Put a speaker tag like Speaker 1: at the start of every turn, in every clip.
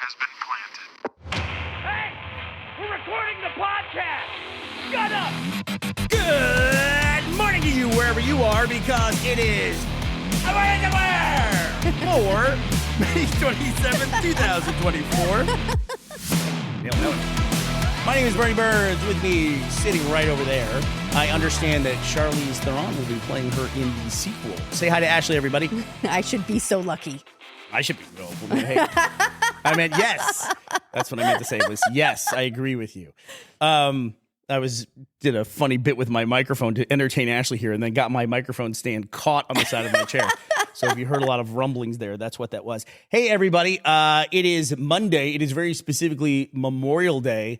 Speaker 1: has been planted.
Speaker 2: Hey! We're recording the podcast! Shut up!
Speaker 3: Good morning to you wherever you are, because it is for May 27th, 2024. My name is Bernie Burns. With me, sitting right over there, I understand that Charlize Theron will be playing her in the sequel. Say hi to Ashley, everybody.
Speaker 4: I should be so lucky.
Speaker 3: I should be. No, hey. I meant yes. That's what I meant to say was yes. I agree with you. Did a funny bit with my microphone to entertain Ashley here, and then got my microphone stand caught on the side of my chair. So if you heard a lot of rumblings there, that's what that was. Hey, everybody. It is Monday. It is very specifically Memorial Day.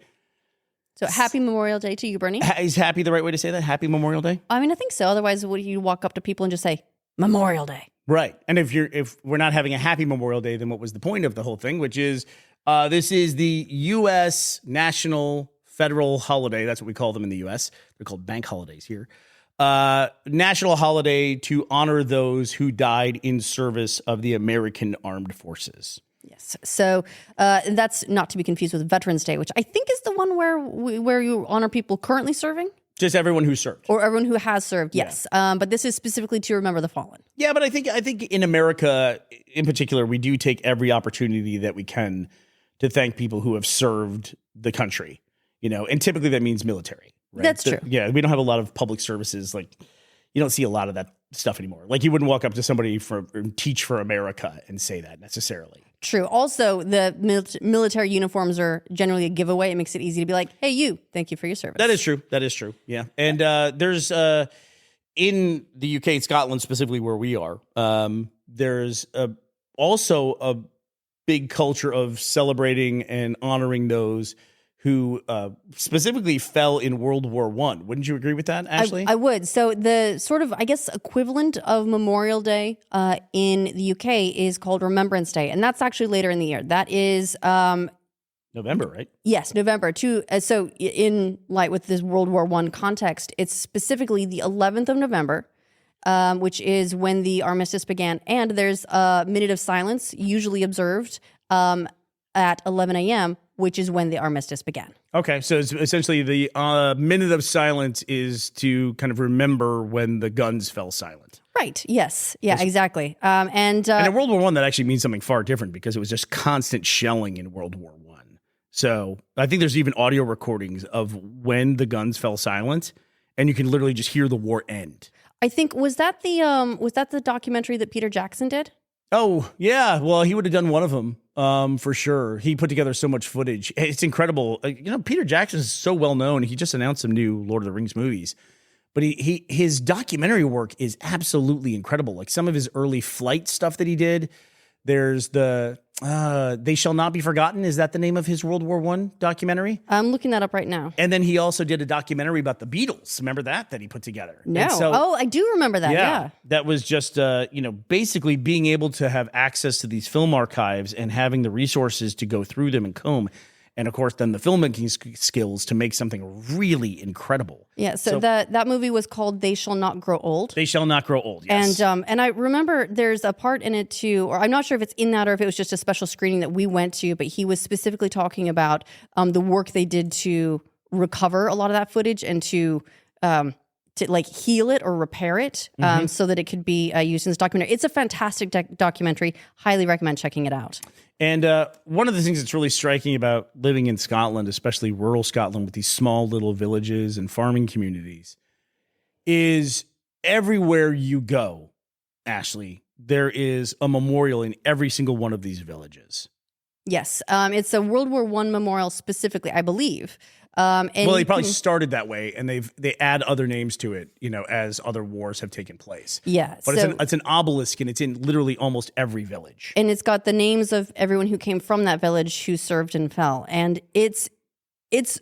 Speaker 4: So happy Memorial Day to you, Bernie.
Speaker 3: Is happy the right way to say that? Happy Memorial Day?
Speaker 4: I mean, I think so. Otherwise, would you walk up to people and just say, Memorial Day?
Speaker 3: Right. And if we're not having a happy Memorial Day, then what was the point of the whole thing? Which is, this is the U.S. national federal holiday. That's what we call them in the U.S. They're called bank holidays here. National holiday to honor those who died in service of the American Armed Forces.
Speaker 4: Yes. So that's not to be confused with Veterans Day, which I think is the one where you honor people currently serving.
Speaker 3: Just everyone who served.
Speaker 4: Or everyone who has served, yes. Yeah. But this is specifically to remember the fallen.
Speaker 3: Yeah, but I think in America, in particular, we do take every opportunity that we can to thank people who have served the country. You know, and typically that means military. Right?
Speaker 4: That's true.
Speaker 3: Yeah, we don't have a lot of public services. Like, you don't see a lot of that stuff anymore. Like, you wouldn't walk up to somebody from Teach for America and say that necessarily.
Speaker 4: True. Also, the military uniforms are generally a giveaway. It makes it easy to be like, hey, you, thank you for your service.
Speaker 3: That is true. That is true. Yeah. And there's, in the UK, Scotland specifically where we are, there's also a big culture of celebrating and honoring those who specifically fell in World War I. Wouldn't you agree with that, Ashley?
Speaker 4: I would. So the sort of, I guess, equivalent of Memorial Day in the UK is called Remembrance Day. And that's actually later in the year. That is...
Speaker 3: November, right?
Speaker 4: Yes, November. So in light with this World War I context, it's specifically the 11th of November, which is when the armistice began. And there's a minute of silence usually observed at 11 a.m., which is when the armistice began. Okay,
Speaker 3: so it's essentially the minute of silence is to kind of remember when the guns fell silent.
Speaker 4: Right, yes. Yeah, exactly. And
Speaker 3: in World War I, that actually means something far different because it was just constant shelling in World War I. So I think there's even audio recordings of when the guns fell silent, and you can literally just hear the war end.
Speaker 4: I think, was that the documentary that Peter Jackson did?
Speaker 3: Oh, yeah. Well, he would have done one of them for sure. He put together so much footage. It's incredible. Peter Jackson is so well known. He just announced some new Lord of the Rings movies. But his documentary work is absolutely incredible. Like some of his early flight stuff that he did. There's the They Shall Not Be Forgotten. Is that the name of his World War I documentary?
Speaker 4: I'm looking that up right now.
Speaker 3: And then he also did a documentary about the Beatles. Remember that he put together?
Speaker 4: No. So, I do remember that. Yeah.
Speaker 3: That was just, basically being able to have access to these film archives and having the resources to go through them and comb. And, of course, then the filmmaking skills to make something really incredible.
Speaker 4: Yeah, so that movie was called They Shall Not Grow Old.
Speaker 3: They Shall Not Grow Old, yes.
Speaker 4: And I remember there's a part in it, too, or I'm not sure if it's in that or if it was just a special screening that we went to, but he was specifically talking about the work they did to recover a lot of that footage and to like heal it or repair it so that it could be used in this documentary. It's a fantastic documentary. Highly recommend checking it out.
Speaker 3: And one of the things that's really striking about living in Scotland, especially rural Scotland with these small little villages and farming communities, is everywhere you go, Ashley, there is a memorial in every single one of these villages.
Speaker 4: Yes. It's a World War I memorial specifically, I believe.
Speaker 3: And they probably started that way, and they add other names to it, as other wars have taken place.
Speaker 4: Yeah,
Speaker 3: but it's an obelisk, and it's in literally almost every village.
Speaker 4: And it's got the names of everyone who came from that village who served and fell. And it's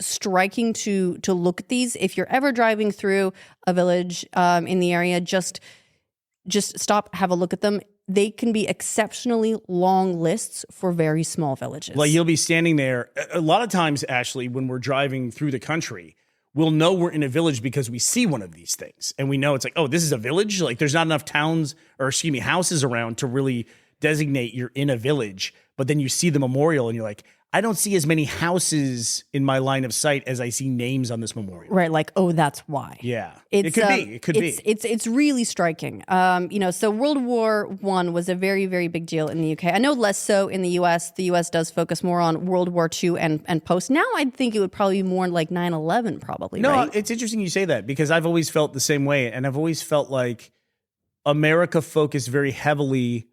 Speaker 4: striking to look at these. If you're ever driving through a village in the area, just stop, have a look at them. They can be exceptionally long lists for very small villages.
Speaker 3: Like you'll be standing there. A lot of times, Ashley, when we're driving through the country, we'll know we're in a village because we see one of these things. And we know it's like, oh, this is a village? Like there's not enough houses around to really designate you're in a village, but then you see the memorial and you're like, I don't see as many houses in my line of sight as I see names on this memorial.
Speaker 4: Right, like, oh, that's why.
Speaker 3: Yeah,
Speaker 4: It's,
Speaker 3: it could be. It could be.
Speaker 4: It's really striking. So World War I was a very, very big deal in the UK. I know less so in the US. The US does focus more on World War II and post. Now I think it would probably be more like 9/11 probably,
Speaker 3: No,
Speaker 4: right?
Speaker 3: it's interesting you say that because I've always felt the same way. And I've always felt like America focused very heavily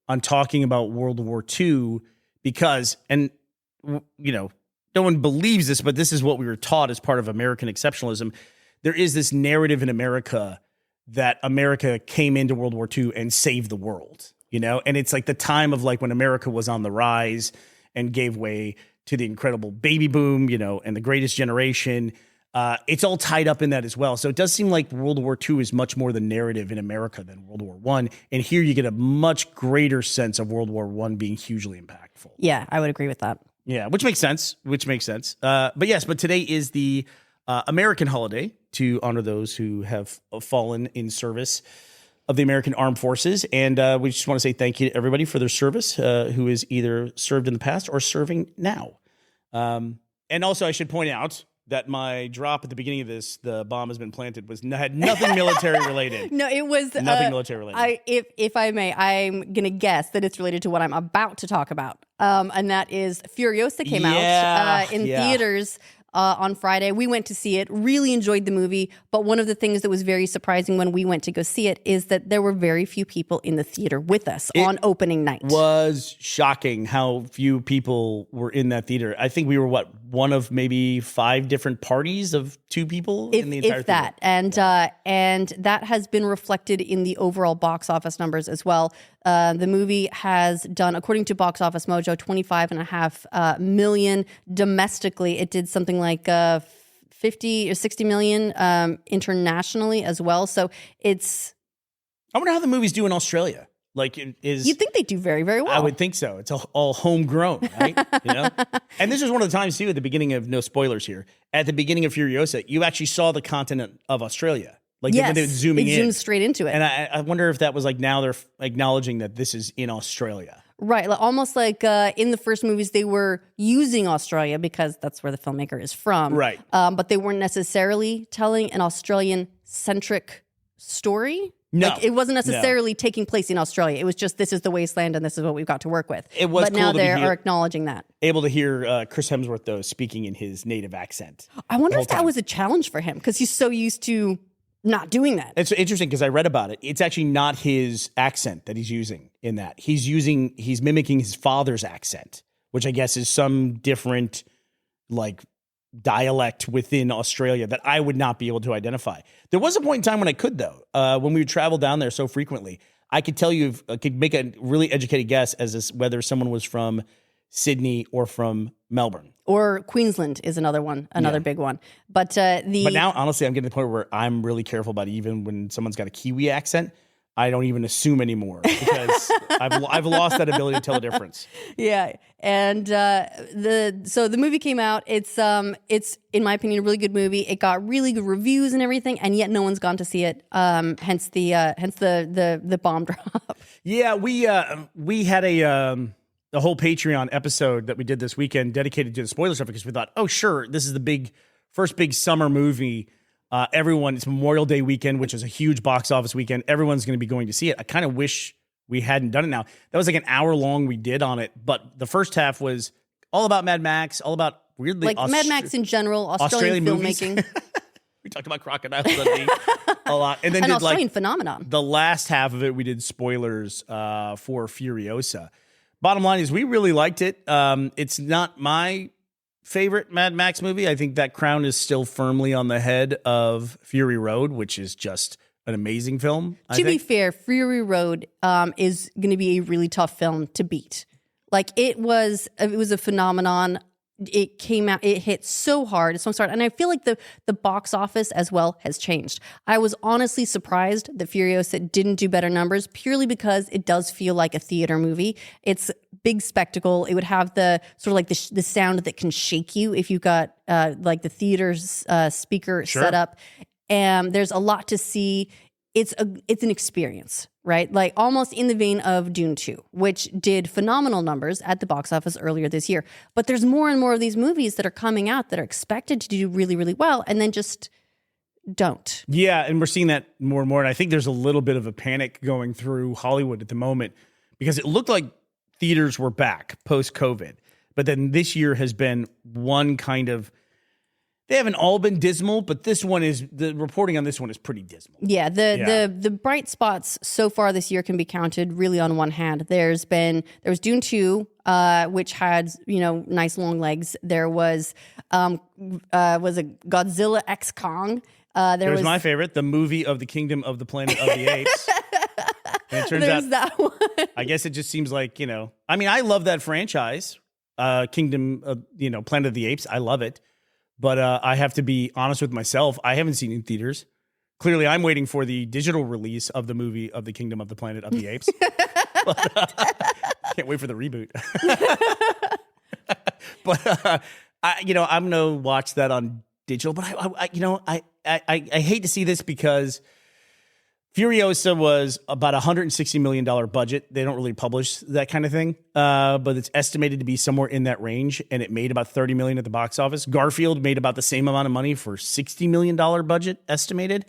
Speaker 3: on talking about World War II because, no one believes this, but this is what we were taught as part of American exceptionalism. There is this narrative in America that America came into World War II and saved the world, and it's like the time of like when America was on the rise and gave way to the incredible baby boom, and the greatest generation. It's all tied up in that as well. So it does seem like World War II is much more the narrative in America than World War I. And here you get a much greater sense of World War I being hugely impactful.
Speaker 4: Yeah, I would agree with that.
Speaker 3: Yeah, which makes sense. But today is the American holiday to honor those who have fallen in service of the American Armed Forces. And we just want to say thank you to everybody for their service who is either served in the past or serving now. And also I should point out that my drop at the beginning of this, the bomb has been planted, had nothing military related.
Speaker 4: No, it was
Speaker 3: nothing military related.
Speaker 4: If I may, I'm gonna guess that it's related to what I'm about to talk about, and that is Furiosa came out in theaters on Friday. We went to see it, really enjoyed the movie, but one of the things that was very surprising when we went to go see it is that there were very few people in the theater with us on opening night.
Speaker 3: Was shocking how few people were in that theater. I think we were one of maybe 5 different parties of 2 people in the entire theater.
Speaker 4: And that has been reflected in the overall box office numbers as well. The movie has done, according to Box Office Mojo, 25.5 million domestically. It did something like 50 or 60 million internationally as well. So it's.
Speaker 3: I wonder how the movies do in Australia. Like,
Speaker 4: you'd think they do very, very well.
Speaker 3: I would think so. It's all homegrown, right? And this was one of the times too at the beginning of, no spoilers here, at the beginning of Furiosa, you actually saw the continent of Australia. Like when they were zooming in.
Speaker 4: Zoomed straight into it.
Speaker 3: And I wonder if that was like now they're acknowledging that this is in Australia.
Speaker 4: Right. Almost like in the first movies, they were using Australia because that's where the filmmaker is from.
Speaker 3: Right.
Speaker 4: But they weren't necessarily telling an Australian-centric story.
Speaker 3: No.
Speaker 4: Like, it wasn't necessarily taking place in Australia. It was just, this is the wasteland and this is what we've got to work with.
Speaker 3: It was
Speaker 4: but
Speaker 3: cool
Speaker 4: now
Speaker 3: to
Speaker 4: they
Speaker 3: be
Speaker 4: are acknowledging that.
Speaker 3: Able to hear Chris Hemsworth, though, speaking in his native accent.
Speaker 4: I wonder if that was a challenge for him because he's so used to not doing that.
Speaker 3: It's interesting because I read about it. It's actually not his accent that he's using in that. He's mimicking his father's accent, which I guess is some different, like, dialect within Australia that I would not be able to identify. There was a point in time when I could, though, when we would travel down there so frequently. I could tell you, I could make a really educated guess as to whether someone was from Sydney or from Melbourne.
Speaker 4: Or Queensland is another big one. But
Speaker 3: But now, honestly, I'm getting to the point where I'm really careful about it. Even when someone's got a Kiwi accent, I don't even assume anymore because I've lost that ability to tell the difference.
Speaker 4: Yeah, and so the movie came out. It's in my opinion a really good movie. It got really good reviews and everything, and yet no one's gone to see it. Hence the bomb drop.
Speaker 3: Yeah, we had a whole Patreon episode that we did this weekend dedicated to the spoiler stuff because we thought, oh sure, this is the first big summer movie. It's Memorial Day weekend, which is a huge box office weekend. Everyone's going to be going to see it. I kind of wish we hadn't done it now. That was like an hour long we did on it, but the first half was all about Mad Max, all about weirdly
Speaker 4: Mad Max in general, Australian filmmaking.
Speaker 3: We talked about Crocodile Dundee a lot, and then
Speaker 4: an
Speaker 3: did
Speaker 4: Australian phenomenon.
Speaker 3: The last half of it, we did spoilers for Furiosa. Bottom line is, we really liked it. It's not my favorite Mad Max movie. I think that crown is still firmly on the head of Fury Road, which is just an amazing film.
Speaker 4: To be fair, Fury Road is going to be a really tough film to beat. Like it was a phenomenon. It came out, it hit so hard. It's so hard. And I feel like the box office as well has changed. I was honestly surprised that Furiosa didn't do better numbers purely because it does feel like a theater movie. It's big spectacle. It would have the sort of like the sound that can shake you if you got like the theater's speaker set up. And there's a lot to see. it's an experience, right? Like almost in the vein of Dune 2, which did phenomenal numbers at the box office earlier this year. But there's more and more of these movies that are coming out that are expected to do really, really well and then just don't.
Speaker 3: Yeah, and we're seeing that more and more. And I think there's a little bit of a panic going through Hollywood at the moment because it looked like theaters were back post-COVID. But then this year has been one kind of, they haven't all been dismal, but this one is, the reporting on this one is pretty dismal.
Speaker 4: Yeah, the bright spots so far this year can be counted really on one hand. There was Dune 2, which had, nice long legs. There was a Godzilla X Kong. There was
Speaker 3: my favorite, the movie of the Kingdom of the Planet of the Apes. And it turns
Speaker 4: There's
Speaker 3: out,
Speaker 4: that one.
Speaker 3: I guess it just seems like, I love that franchise, Kingdom of, Planet of the Apes. I love it. But I have to be honest with myself. I haven't seen it in theaters. Clearly, I'm waiting for the digital release of the movie of the Kingdom of the Planet of the Apes. Can't wait for the reboot. But I'm gonna watch that on digital. But I hate to see this because Furiosa was about $160 million budget. They don't really publish that kind of thing, but it's estimated to be somewhere in that range, and it made about $30 million at the box office. Garfield made about the same amount of money for $60 million budget estimated.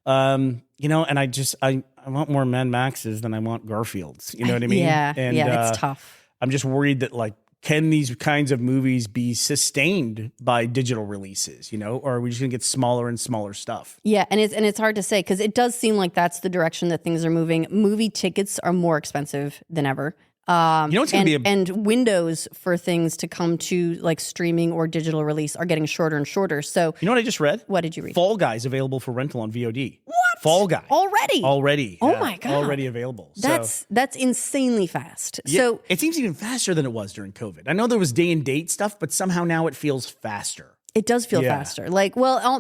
Speaker 3: And I want more Mad Maxes than I want Garfields. You know what I mean?
Speaker 4: Yeah,
Speaker 3: and,
Speaker 4: it's tough.
Speaker 3: I'm just worried that can these kinds of movies be sustained by digital releases, or are we just going to get smaller and smaller stuff?
Speaker 4: Yeah, and it's hard to say because it does seem like that's the direction that things are moving. Movie tickets are more expensive than ever.
Speaker 3: It's going to be
Speaker 4: and windows for things to come to like streaming or digital release are getting shorter and shorter. So
Speaker 3: you know what I just read?
Speaker 4: What did you read?
Speaker 3: Fall Guys available for rental on VOD.
Speaker 4: What?
Speaker 3: Fall Guy already.
Speaker 4: Oh
Speaker 3: yeah,
Speaker 4: my God.
Speaker 3: already available.
Speaker 4: That's insanely fast.
Speaker 3: Yeah,
Speaker 4: so
Speaker 3: it seems even faster than it was during COVID. I know there was day and date stuff, but somehow now it feels faster.
Speaker 4: It does feel faster.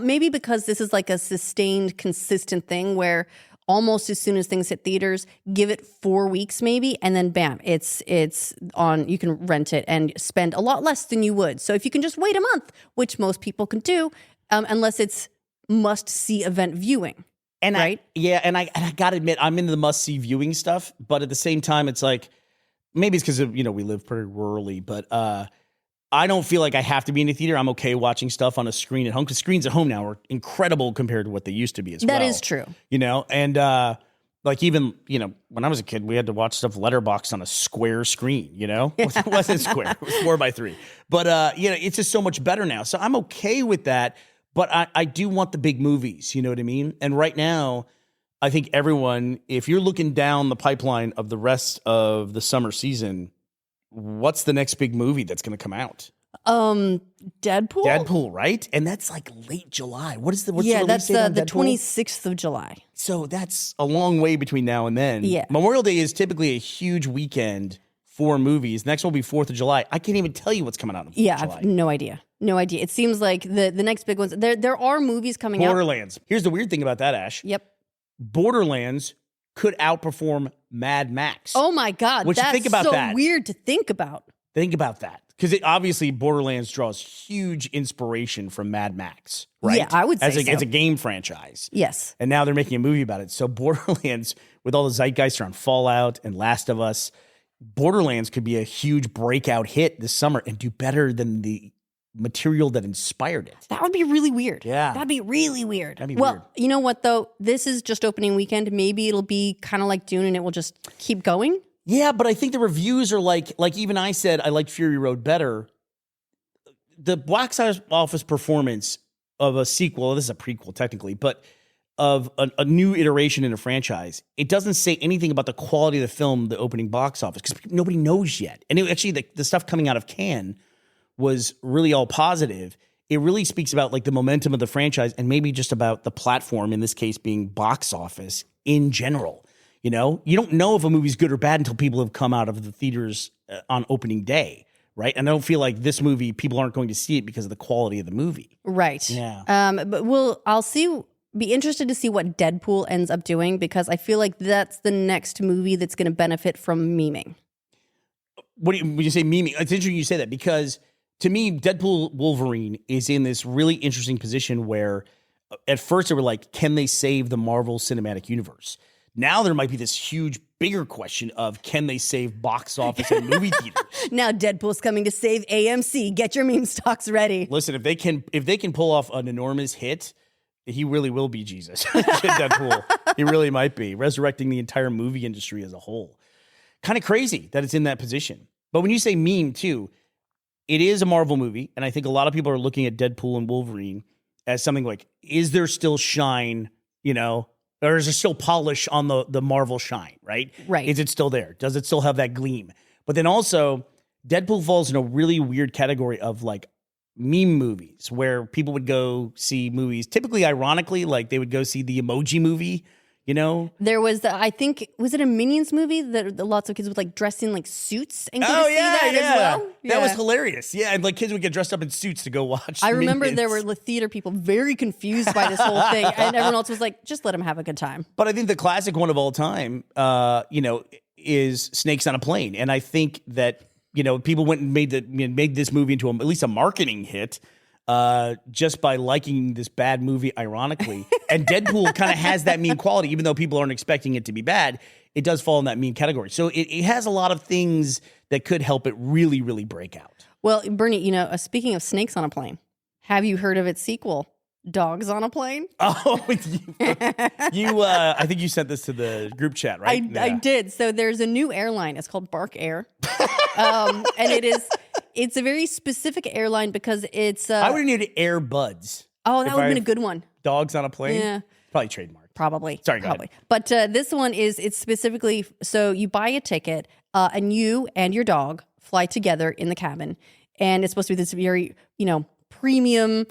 Speaker 4: Maybe because this is like a sustained, consistent thing where almost as soon as things hit theaters, give it 4 weeks maybe, and then bam, it's on. You can rent it and spend a lot less than you would. So if you can just wait a month, which most people can do, unless it's must-see event viewing.
Speaker 3: And
Speaker 4: right?
Speaker 3: I got to admit, I'm into the must-see viewing stuff, but at the same time, it's like, maybe it's because we live pretty rurally, but I don't feel like I have to be in a theater. I'm okay watching stuff on a screen at home because screens at home now are incredible compared to what they used to be as well.
Speaker 4: That is true.
Speaker 3: And even when I was a kid, we had to watch stuff letterboxed on a square screen, It wasn't square. It was 4x3. But, it's just so much better now. So I'm okay with that. But I do want the big movies, you know what I mean? And right now, I think everyone, if you're looking down the pipeline of the rest of the summer season, what's the next big movie that's going to come out?
Speaker 4: Deadpool,
Speaker 3: right? And that's like late July. What's the
Speaker 4: that's
Speaker 3: date on
Speaker 4: the
Speaker 3: Deadpool?
Speaker 4: 26th of July.
Speaker 3: So that's a long way between now and then.
Speaker 4: Yeah.
Speaker 3: Memorial Day is typically a huge weekend for movies. Next one will be 4th of July. I can't even tell you what's coming out in 4th of July.
Speaker 4: I have no idea. No idea. It seems like the next big ones. There are movies coming out.
Speaker 3: Borderlands. Here's the weird thing about that, Ash.
Speaker 4: Yep.
Speaker 3: Borderlands could outperform Mad Max.
Speaker 4: Oh my God.
Speaker 3: What you
Speaker 4: that's
Speaker 3: think about
Speaker 4: so
Speaker 3: that?
Speaker 4: Weird to think about.
Speaker 3: Think about that. Because obviously Borderlands draws huge inspiration from Mad Max, right?
Speaker 4: Yeah, I would say so.
Speaker 3: As a game franchise.
Speaker 4: Yes.
Speaker 3: And now they're making a movie about it. So Borderlands, with all the zeitgeist around Fallout and Last of Us, Borderlands could be a huge breakout hit this summer and do better than the material that inspired it.
Speaker 4: That would be really weird.
Speaker 3: Yeah.
Speaker 4: That'd be really weird.
Speaker 3: That'd be weird.
Speaker 4: You know what, though? This is just opening weekend. Maybe it'll be kind of like Dune and it will just keep going.
Speaker 3: Yeah, but I think the reviews are like even I said I liked Fury Road better. The box office performance of a sequel, this is a prequel technically, but of a new iteration in a franchise, it doesn't say anything about the quality of the film, the opening box office, because nobody knows yet. And actually, the stuff coming out of Cannes was really all positive. It really speaks about like the momentum of the franchise and maybe just about the platform, in this case being box office in general. You don't know if a movie's good or bad until people have come out of the theaters on opening day, right? And I don't feel like this movie, people aren't going to see it because of the quality of the movie.
Speaker 4: Right.
Speaker 3: Yeah.
Speaker 4: But be interested to see what Deadpool ends up doing, because I feel like that's the next movie that's going to benefit from memeing.
Speaker 3: When you say memeing, it's interesting you say that, because to me, Deadpool Wolverine is in this really interesting position where at first they were like, can they save the Marvel Cinematic Universe? Now there might be this huge, bigger question of, can they save box office and movie theaters?
Speaker 4: Now Deadpool's coming to save AMC. Get your meme stocks ready.
Speaker 3: Listen, if they can pull off an enormous hit, he really will be Jesus. Deadpool. He really might be resurrecting the entire movie industry as a whole. Kind of crazy that it's in that position. But when you say meme too, it is a Marvel movie, and I think a lot of people are looking at Deadpool and Wolverine as something like, is there still shine, or is there still polish on the Marvel shine, right?
Speaker 4: Right.
Speaker 3: Is it still there? Does it still have that gleam? But then also, Deadpool falls in a really weird category of like meme movies where people would go see movies, typically ironically, like they would go see the Emoji Movie,
Speaker 4: There was, I think, was it a Minions movie that lots of kids would like dress in like suits and go
Speaker 3: Oh,
Speaker 4: to see that as well?
Speaker 3: That was hilarious. Yeah, and like kids would get dressed up in suits to go watch.
Speaker 4: I remember
Speaker 3: Minions.
Speaker 4: there were the theater people very confused by this whole thing, and everyone else was like, just let them have a good time.
Speaker 3: But I think the classic one of all time, is Snakes on a Plane, and I think that people went and made this movie into at least a marketing hit. Just by liking this bad movie, ironically. And Deadpool kind of has that meme quality, even though people aren't expecting it to be bad. It does fall in that meme category. So it has a lot of things that could help it really, really break out.
Speaker 4: Well, Bernie, speaking of Snakes on a Plane, have you heard of its sequel, Dogs on a Plane?
Speaker 3: Oh, I think you sent this to the group chat, right?
Speaker 4: I did. So there's a new airline. It's called Bark Air. And it's a very specific airline because it's...
Speaker 3: I would have needed Air Buds.
Speaker 4: Oh, that would have been a good one.
Speaker 3: Dogs on a Plane?
Speaker 4: Yeah.
Speaker 3: Probably trademark.
Speaker 4: Probably.
Speaker 3: Sorry, go
Speaker 4: probably.
Speaker 3: ahead.
Speaker 4: But this one it's specifically, so you buy a ticket and you and your dog fly together in the cabin. And it's supposed to be this very, premium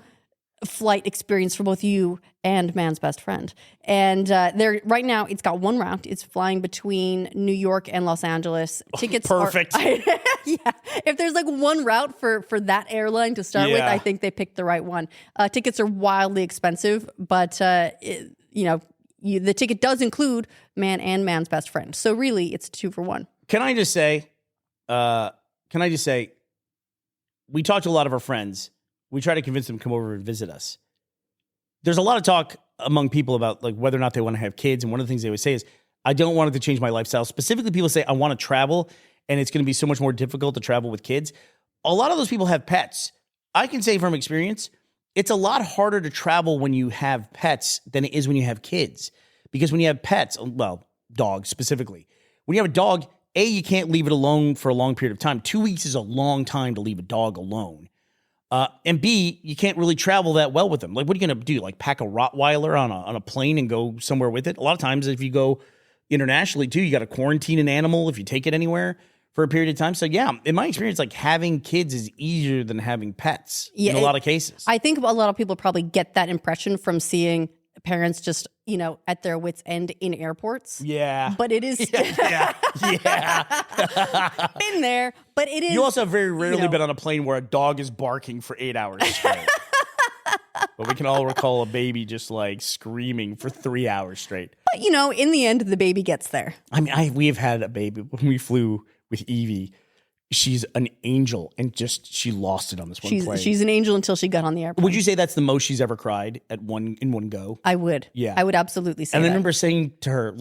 Speaker 4: flight experience for both you and man's best friend. And right now it's got one route. It's flying between New York and Los Angeles. Tickets
Speaker 3: perfect.
Speaker 4: Yeah. If there's like one route for that airline to start with, I think they picked the right one. Tickets are wildly expensive, but the ticket does include man and man's best friend. So really it's 2 for 1.
Speaker 3: Can I just say, we talked to a lot of our friends. We try to convince them to come over and visit us. There's a lot of talk among people about like whether or not they want to have kids. And one of the things they always say is, I don't want it to change my lifestyle. Specifically, people say, I want to travel, and it's going to be so much more difficult to travel with kids. A lot of those people have pets. I can say from experience, it's a lot harder to travel when you have pets than it is when you have kids. Because when you have pets, well, dogs specifically, when you have a dog, A, you can't leave it alone for a long period of time. 2 weeks is a long time to leave a dog alone. And B, you can't really travel that well with them. Like, what are you going to do? Like, pack a Rottweiler on a plane and go somewhere with it? A lot of times, if you go internationally too, you got to quarantine an animal if you take it anywhere for a period of time. So yeah, in my experience, like having kids is easier than having pets in a lot of cases.
Speaker 4: I think a lot of people probably get that impression from seeing parents just, at their wits' end in airports.
Speaker 3: Yeah.
Speaker 4: But it is
Speaker 3: yeah.
Speaker 4: been there, but it is.
Speaker 3: You also have very rarely been on a plane where a dog is barking for 8 hours straight. But we can all recall a baby just like screaming for 3 hours straight.
Speaker 4: But in the end, the baby gets there.
Speaker 3: I mean, we've had a baby when we flew with Evie. She's an angel, and she lost it on this one plane.
Speaker 4: She's an angel until she got on the airplane.
Speaker 3: Would you say that's the most she's ever cried in one go?
Speaker 4: I would.
Speaker 3: Yeah.
Speaker 4: I would absolutely say
Speaker 3: and
Speaker 4: that.
Speaker 3: I remember saying to her,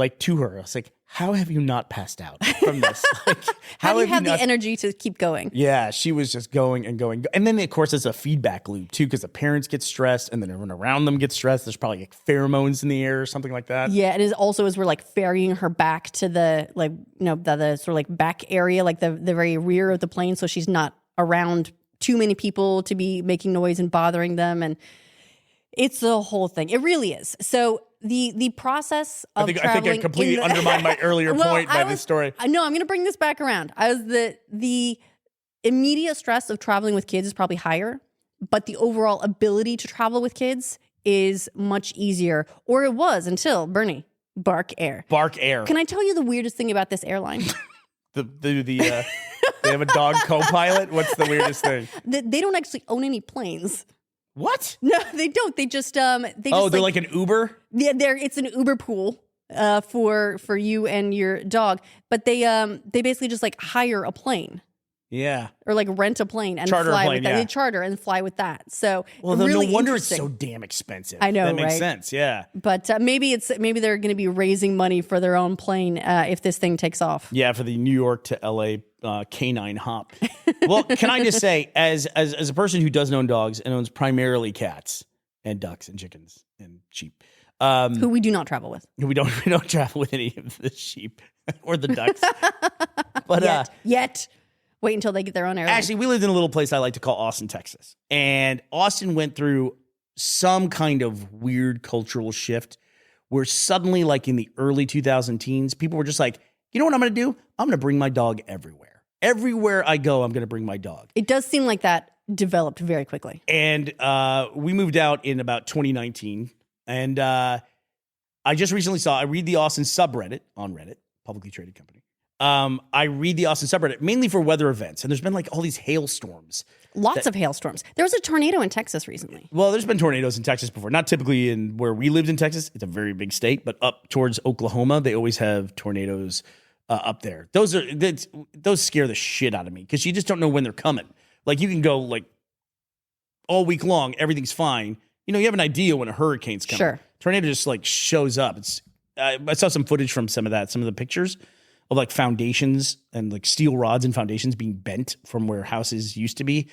Speaker 3: I was like, how have you not passed out from this? Like,
Speaker 4: how do you have the energy to keep going?
Speaker 3: Yeah, she was just going and going. And then, of course, it's a feedback loop, too, because the parents get stressed and then everyone around them gets stressed. There's probably like pheromones in the air or something like that.
Speaker 4: Yeah, it is also as we're like ferrying her back to the the sort of like back area, like the very rear of the plane, so she's not around too many people to be making noise and bothering them. And it's the whole thing. It really is. So the process of traveling.
Speaker 3: I think I completely undermined my earlier point by this story.
Speaker 4: No, I'm going to bring this back around. The immediate stress of traveling with kids is probably higher, but the overall ability to travel with kids is much easier, or it was until Bernie. Bark Air.
Speaker 3: Bark Air.
Speaker 4: Can I tell you the weirdest thing about this airline?
Speaker 3: They have a dog co-pilot? What's the weirdest thing?
Speaker 4: They don't actually own any planes.
Speaker 3: What?
Speaker 4: No, they don't. They just
Speaker 3: they're like an Uber?
Speaker 4: Yeah, it's an Uber pool for you and your dog. But they basically just like hire a plane.
Speaker 3: Yeah.
Speaker 4: or like rent a plane and
Speaker 3: Charter a
Speaker 4: fly
Speaker 3: plane,
Speaker 4: with that.
Speaker 3: yeah.
Speaker 4: They charter and fly with that. So
Speaker 3: Well, then
Speaker 4: really
Speaker 3: no wonder it's
Speaker 4: interesting.
Speaker 3: so damn expensive.
Speaker 4: I know,
Speaker 3: That makes
Speaker 4: right?
Speaker 3: sense. Yeah.
Speaker 4: But maybe they're going to be raising money for their own plane if this thing takes off.
Speaker 3: Yeah, for the New York to LA canine hop. Well, can I just say, as a person who doesn't own dogs and owns primarily cats and ducks and chickens and sheep,
Speaker 4: Who we do not travel with.
Speaker 3: we don't travel with any of the sheep or the ducks. But
Speaker 4: Yet. Wait until they get their own airline.
Speaker 3: actually, we lived in a little place I like to call Austin, Texas, and Austin went through some kind of weird cultural shift where suddenly, like in the early 2000 teens, people were just like, you know what I'm going to do? I'm going to bring my dog everywhere. Everywhere I go, I'm going to bring my dog.
Speaker 4: It does seem like that developed very quickly.
Speaker 3: And we moved out in about 2019. And I just recently I read the Austin subreddit on Reddit, publicly traded company. I read the Austin subreddit mainly for weather events. And there's been like all these hailstorms.
Speaker 4: Lots of hailstorms. There was a tornado in Texas recently.
Speaker 3: Well, there's been tornadoes in Texas before. Not typically in where we lived in Texas. It's a very big state. But up towards Oklahoma, they always have tornadoes up there. Those scare the shit out of me because you just don't know when they're coming. Like you can go like all week long, everything's fine. You know, you have an idea when a hurricane's coming.
Speaker 4: Sure.
Speaker 3: Tornado just like shows up. I saw some footage from some of the pictures of like foundations and like steel rods and foundations being bent from where houses used to be.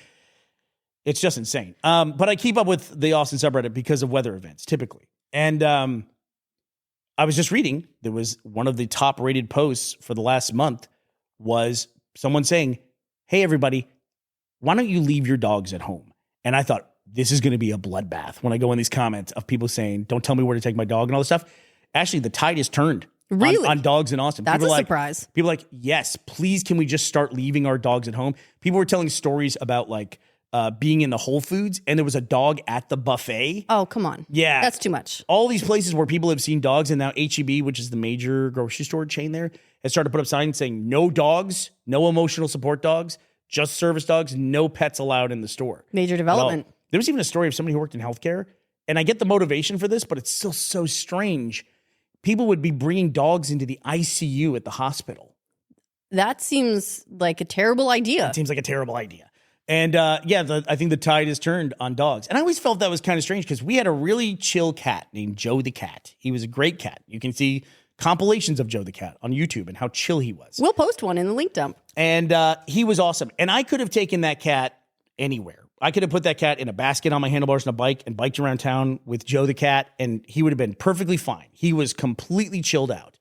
Speaker 3: It's just insane. But I keep up with the Austin subreddit because of weather events typically. And I was just reading, there was one of the top rated posts for the last month was someone saying, hey, everybody, why don't you leave your dogs at home? And I thought, this is going to be a bloodbath when I go in these comments of people saying, don't tell me where to take my dog and all this stuff. Actually, the tide has turned
Speaker 4: Really?
Speaker 3: on dogs in Austin.
Speaker 4: That's
Speaker 3: People
Speaker 4: a
Speaker 3: are like,
Speaker 4: surprise.
Speaker 3: People are like, yes, please, can we just start leaving our dogs at home? People were telling stories about like being in the Whole Foods and there was a dog at the buffet.
Speaker 4: Oh, come on.
Speaker 3: Yeah.
Speaker 4: That's too much.
Speaker 3: All these places where people have seen dogs, and now HEB, which is the major grocery store chain there, has started to put up signs saying no dogs, no emotional support dogs, just service dogs, no pets allowed in the store.
Speaker 4: Major development.
Speaker 3: Well, there was even a story of somebody who worked in healthcare, and I get the motivation for this, but it's still so strange. People would be bringing dogs into the ICU at the hospital.
Speaker 4: That seems like a terrible idea.
Speaker 3: It seems like a terrible idea. And I think the tide has turned on dogs. And I always felt that was kind of strange because we had a really chill cat named Joe the cat. He was a great cat. You can see compilations of Joe the cat on YouTube and how chill he was.
Speaker 4: We'll post one in the link dump.
Speaker 3: And he was awesome. And I could have taken that cat anywhere. I could have put that cat in a basket on my handlebars on a bike and biked around town with Joe the cat, and he would have been perfectly fine. He was completely chilled out.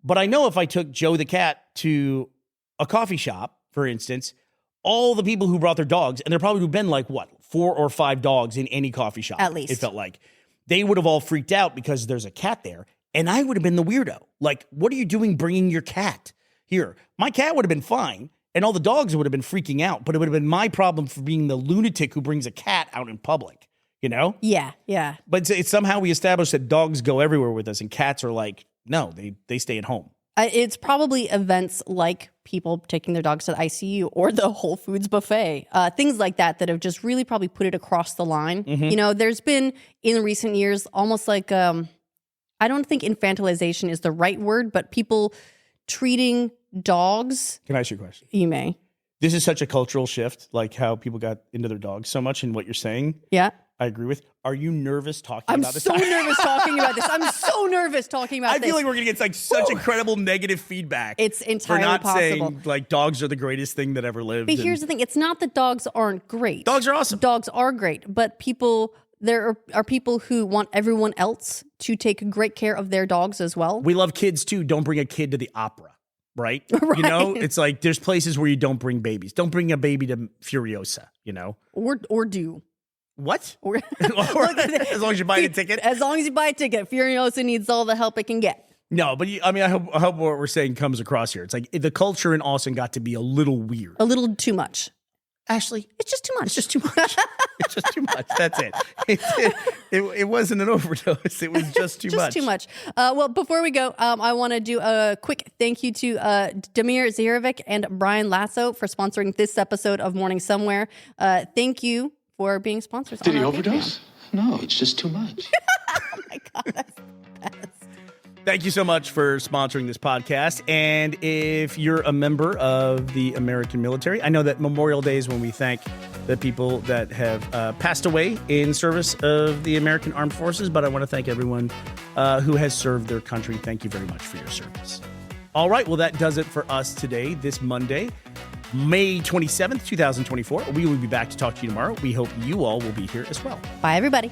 Speaker 3: But I know if I took Joe the cat to a coffee shop, for instance, all the people who brought their dogs, and there probably would have been like, 4 or 5 dogs in any coffee shop.
Speaker 4: At least.
Speaker 3: It felt like. They would have all freaked out because there's a cat there, and I would have been the weirdo. Like, what are you doing bringing your cat here? My cat would have been fine, and all the dogs would have been freaking out, but it would have been my problem for being the lunatic who brings a cat out in public, you know?
Speaker 4: Yeah, yeah.
Speaker 3: But it's somehow we established that dogs go everywhere with us, and cats are like, no, they stay at home.
Speaker 4: It's probably events like people taking their dogs to the ICU or the Whole Foods buffet, things like that have just really probably put it across the line.
Speaker 3: Mm-hmm.
Speaker 4: You know, there's been in recent years almost like, I don't think infantilization is the right word, but people treating dogs.
Speaker 3: Can I ask you a question?
Speaker 4: You may.
Speaker 3: This is such a cultural shift, like how people got into their dogs so much and what you're saying.
Speaker 4: Yeah.
Speaker 3: I agree with. Are you nervous talking
Speaker 4: I'm
Speaker 3: about this?
Speaker 4: so nervous talking about this. I'm so nervous talking about
Speaker 3: I
Speaker 4: this.
Speaker 3: feel like we're going to get like such incredible negative feedback.
Speaker 4: It's entirely
Speaker 3: for not
Speaker 4: possible.
Speaker 3: saying like dogs are the greatest thing that ever lived.
Speaker 4: But here's the thing. It's not that dogs aren't great.
Speaker 3: Dogs are awesome.
Speaker 4: Dogs are great, but there are people who want everyone else to take great care of their dogs as well.
Speaker 3: We love kids too. Don't bring a kid to the opera, right?
Speaker 4: Right.
Speaker 3: You know, it's like there's places where you don't bring babies. Don't bring a baby to Furiosa, you know?
Speaker 4: Or do.
Speaker 3: What?
Speaker 4: Or,
Speaker 3: As long as you buy a ticket?
Speaker 4: As long as you buy a ticket. Furiosa needs all the help it can get.
Speaker 3: No, but I hope what we're saying comes across here. It's like the culture in Austin got to be a little weird.
Speaker 4: A little too much.
Speaker 3: Ashley,
Speaker 4: It's just too much.
Speaker 3: it's just too much. It's just too much. That's it. It wasn't an overdose. It was just too much.
Speaker 4: Just too much. Well, before we go, I want to do a quick thank you to Damir Zirovic and Brian Lasso for sponsoring this episode of Morning Somewhere. Thank you for being sponsors.
Speaker 1: Did
Speaker 4: on
Speaker 1: he
Speaker 4: our
Speaker 1: overdose? No, it's just too much.
Speaker 4: Patreon. Oh my God, that's the best.
Speaker 3: Thank you so much for sponsoring this podcast. And if you're a member of the American military, I know that Memorial Day is when we thank the people that have passed away in service of the American Armed Forces, but I want to thank everyone who has served their country. Thank you very much for your service. All right, well, that does it for us today, this Monday, May 27th, 2024. We will be back to talk to you tomorrow. We hope you all will be here as well.
Speaker 4: Bye, everybody.